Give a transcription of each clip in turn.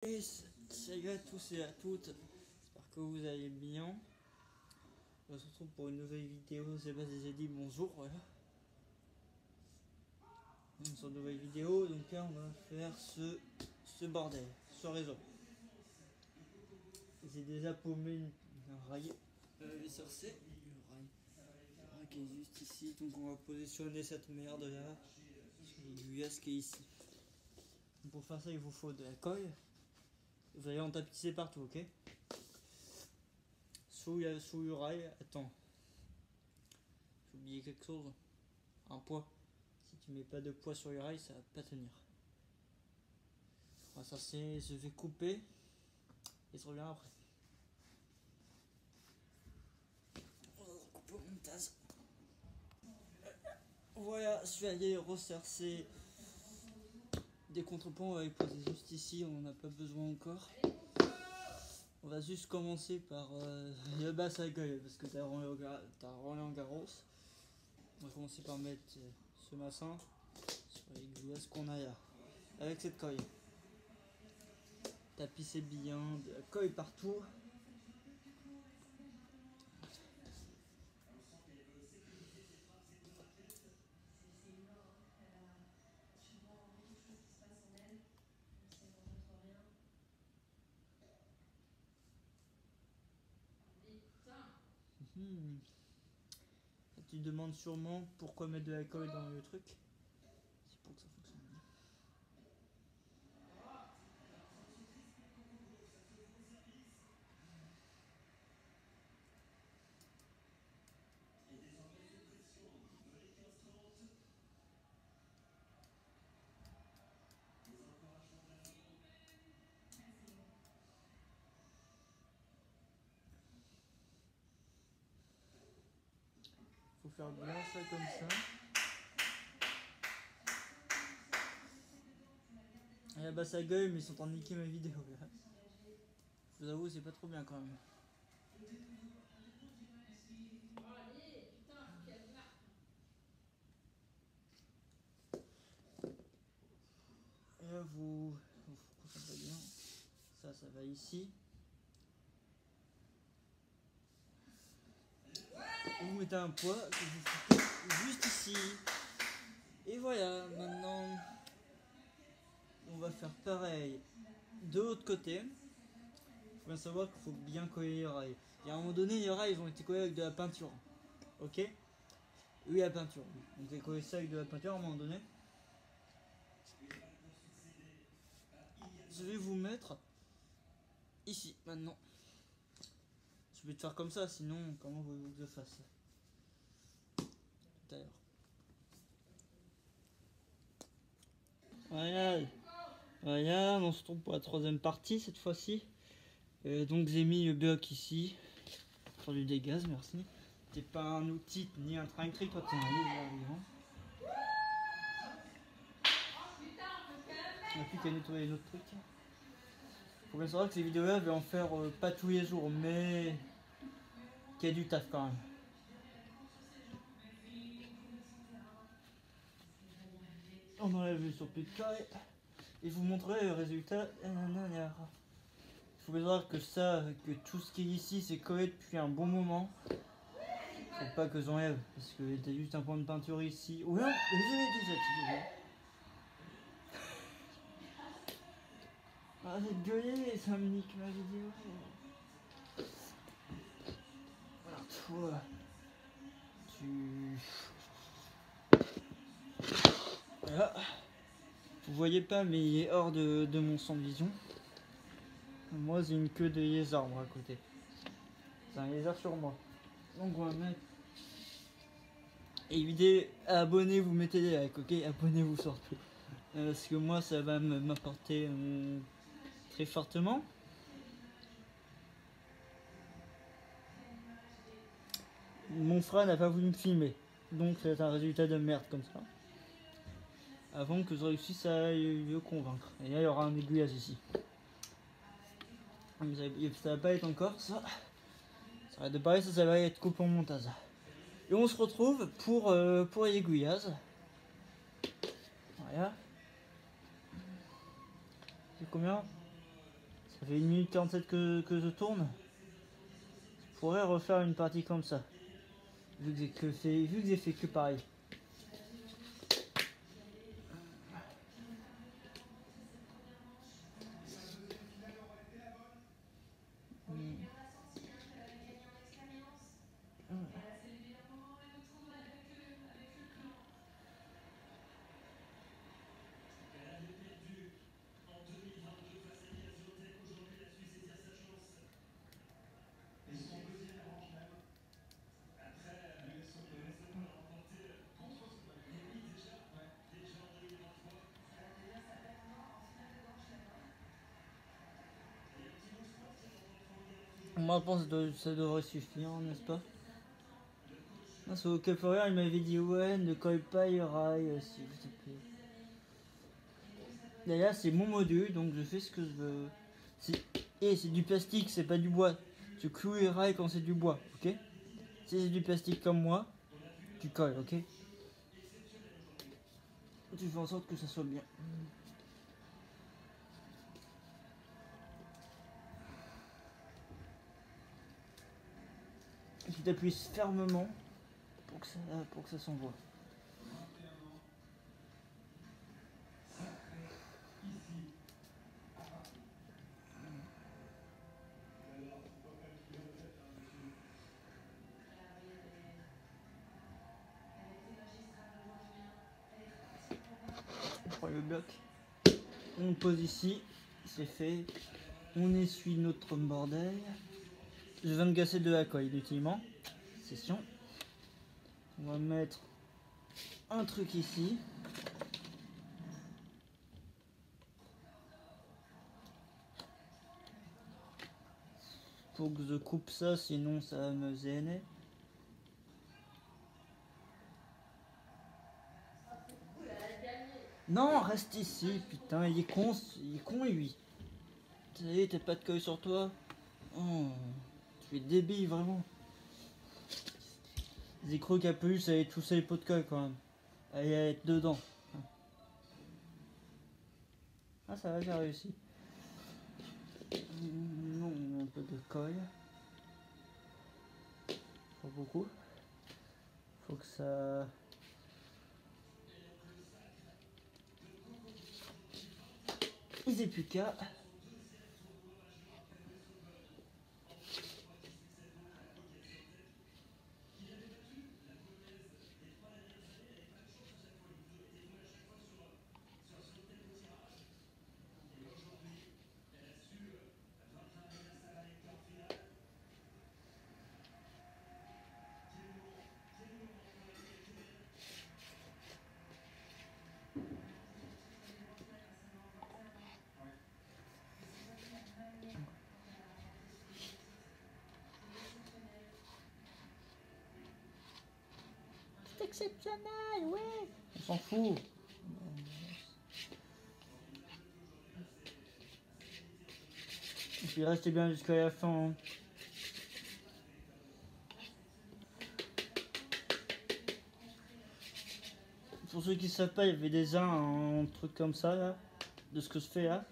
Et salut à tous et à toutes, j'espère que vous allez bien. On se retrouve pour une nouvelle vidéo, Sébastien j'ai dit bonjour, voilà. Sur une nouvelle vidéo, donc là on va faire ce bordel, ce réseau. J'ai déjà paumé un rail, SRC, le rail qui est juste ici, donc on va positionner cette merde là, sur l'aiguillasse qui est ici. Donc pour faire ça il vous faut de la colle, vous allez en tapisser partout, ok? Sous le rail, attends, j'ai oublié quelque chose, un poids. Si tu mets pas de poids sur le rail, ça va pas tenir. Voilà, ça c'est, je vais couper et je reviens après. On va couper au montage. Voilà, je vais aller ressercer des contrepoints, on va les poser juste ici, on n'en a pas besoin encore. On va juste commencer par le basse à gueule parce que t'as Roland Garros. On va commencer par mettre ce massin sur les glaces qu'on a là. Avec cette colle. Tapissez bien, de la colle partout. Tu te demandes sûrement pourquoi mettre de l'alcool dans le truc. C'est pour que ça fonctionne bien. Faut faire bien ça comme ça. Et là-bas ça gueule mais ils sont en train de niquer ma vidéo là. Je vous avoue c'est pas trop bien quand même. Et là vous concentrez bien. Ça va ici. Vous mettez un poids que vous foutez juste ici. Et voilà, maintenant on va faire pareil de l'autre côté. Il faut bien savoir qu'il faut bien coller les rails. Et à un moment donné les rails ils ont été collés avec de la peinture. Ok? Oui, la peinture. Donc j'ai collé ça avec de la peinture à un moment donné. Je vais vous mettre ici maintenant. Je vais te faire comme ça, sinon comment voulez-vous que je fasse tout à l'heure. Voilà, on se retrouve pour la troisième partie cette fois-ci. Donc j'ai mis le bloc ici. Sur du dégaz, merci. T'es pas un outil ni un train électrique, toi t'es un livre. On n'a plus qu'à nettoyer les autres trucs. Faut bien savoir que ces vidéos là, je vais en faire pas tous les jours, mais qu'il y a du taf quand même. On enlève sur plus de carré et je vous montrerai le résultat. Il faut bien savoir que ça, que tout ce qui est ici c'est collé depuis un bon moment. Faut pas que j'enlève parce que t'as juste un point de peinture ici. Ouais, désolé déjà. Arrête de gueuler, ça me nique ma vidéo. Alors toi, voilà. Vous voyez pas mais il est hors de mon champ de vision. Moi j'ai une queue de lézard moi à côté. C'est un lézard sur moi. Donc on va mettre. Évitez, abonnez-vous, mettez des likes, ok? Abonnez-vous surtout. Parce que moi ça va m'apporter très fortement. Mon frère n'a pas voulu me filmer. Donc c'est un résultat de merde comme ça. Avant que je réussisse à le convaincre. Et là il y aura un aiguillage ici. Ça va pas être encore ça. Ça va de pareil, ça va être coupé en montage. Et on se retrouve pour l'aiguillage. Voilà. C'est combien? Ça fait 1 minute 47 que je tourne. Je pourrais refaire une partie comme ça. Vu que j'ai fait que pareil. Moi je pense que ça devrait suffire, n'est-ce pas? Parce qu'au Capoeira il m'avait dit ouais, ne colle pas les rails s'il vous plaît. D'ailleurs c'est mon module donc je fais ce que je veux. C'est du plastique, c'est pas du bois. Tu cloues les rails quand c'est du bois, ok? Si c'est du plastique comme moi, tu colles, ok? Tu fais en sorte que ça soit bien. Tu t'appuies fermement pour que ça s'envoie. On prend le bloc, on le pose ici, c'est fait. On essuie notre bordel. Je viens de gasser de la colle inutilement. Session. On va mettre un truc ici. Faut que je coupe ça, sinon ça va me gêner. Non, reste ici, putain, il est con lui. T'as pas de colle sur toi? Oh, tu es débile vraiment. J'ai cru qu'à plus ça allait tousser les pots de colle quand même. Elle allait être dedans. Ah ça va, j'ai réussi. Non, un peu de colle. Pas beaucoup. Faut que ça... Ils aient plus qu'à. C'est exceptionnel, ouais. On s'en fout. Et puis restez bien jusqu'à la fin. Hein. Pour ceux qui savent pas, il y avait déjà un truc comme ça là, de ce que je fais là.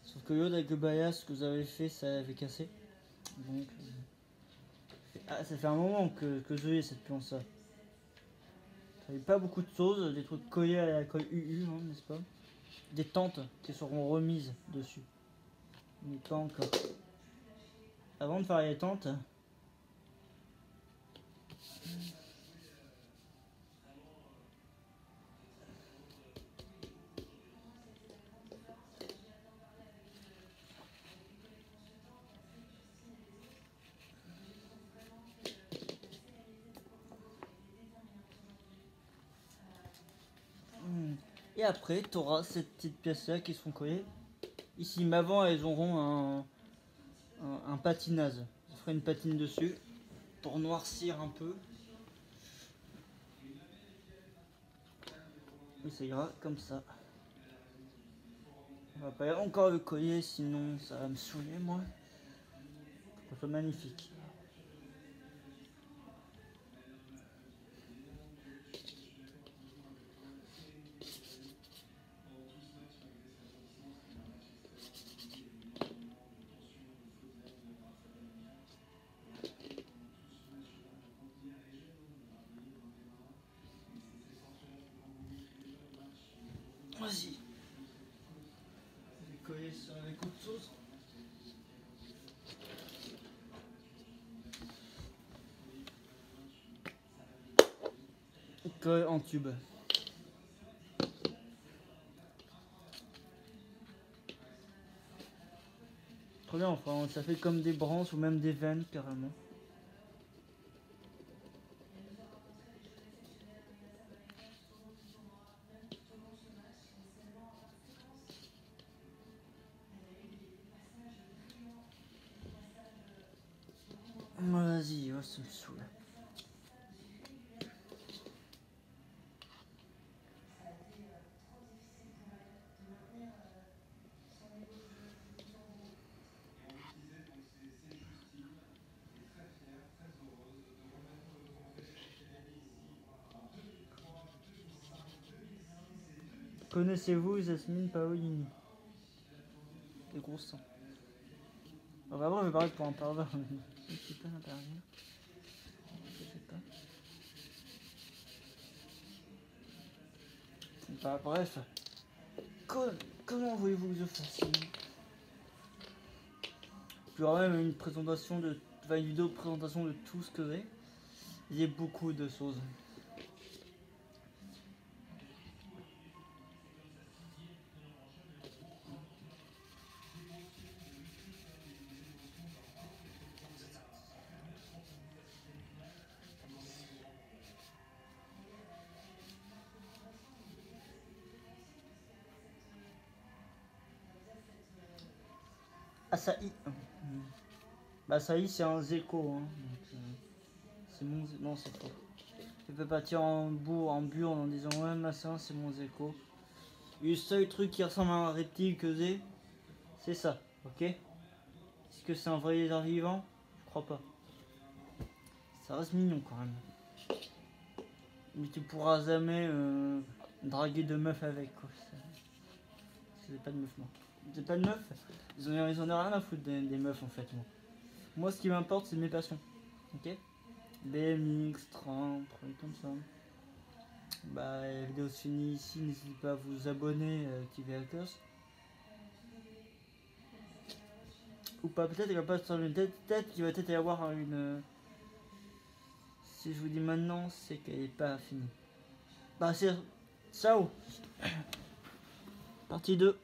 Sauf que l'autre avec le bailliage, ce que vous avez fait, ça avait cassé. Donc, ça fait un moment que je l'ai cette planche là. Ça avait pas beaucoup de choses, des trucs collés à la colle UU, hein, n'est-ce pas? Des tentes qui seront remises dessus. Mais pas encore. Avant de faire les tentes, et après, tu auras ces petites pièces-là qui seront collées. Ici, mais avant, elles auront un patinage. Je ferai une patine dessus pour noircir un peu. Et ça ira comme ça. On va pas encore le coller, sinon ça va me saouler, moi. Ça soit magnifique. sauce. Que en tube. Trop bien, enfin, ça fait comme des branches ou même des veines carrément. Vas-y, oh, ça me saoule. Connaissez-vous Jasmine Paolini? Des gros sangs. On va voir, je vais parler pour un pervers. Je sais pas l'interview. Je sais pas. Bah, bref. Comment voulez-vous que je fasse? Il y aura même une présentation de. Enfin, une vidéo de présentation de tout ce que j'ai. Il y a beaucoup de choses. Asahi. Bah, Asahi, c'est un Zeko. Hein. C'est mon. Non, c'est faux. Je peux partir en burne en disant ouais, machin, c'est mon Zeko. Le seul truc qui ressemble à un reptile que j'ai, c'est ça, ok? Est-ce que c'est un vrai lézard vivant? Je crois pas. Ça reste mignon quand même. Mais tu pourras jamais draguer de meufs avec quoi. C'est pas de meufs, moi. C'est pas de meufs. Ils en ont rien à foutre des meufs en fait, moi. Moi, ce qui m'importe, c'est mes passions. Ok? BMX, train, trucs comme ça. Bah, la vidéo se finit ici. N'hésitez pas à vous abonner, activer la cloche. Ou pas, peut-être qu'il va pas sur une tête. Peut-être qu'il va peut-être y avoir une. Si je vous dis maintenant, c'est qu'elle est pas finie. Bah, c'est. Ciao! Partie 2.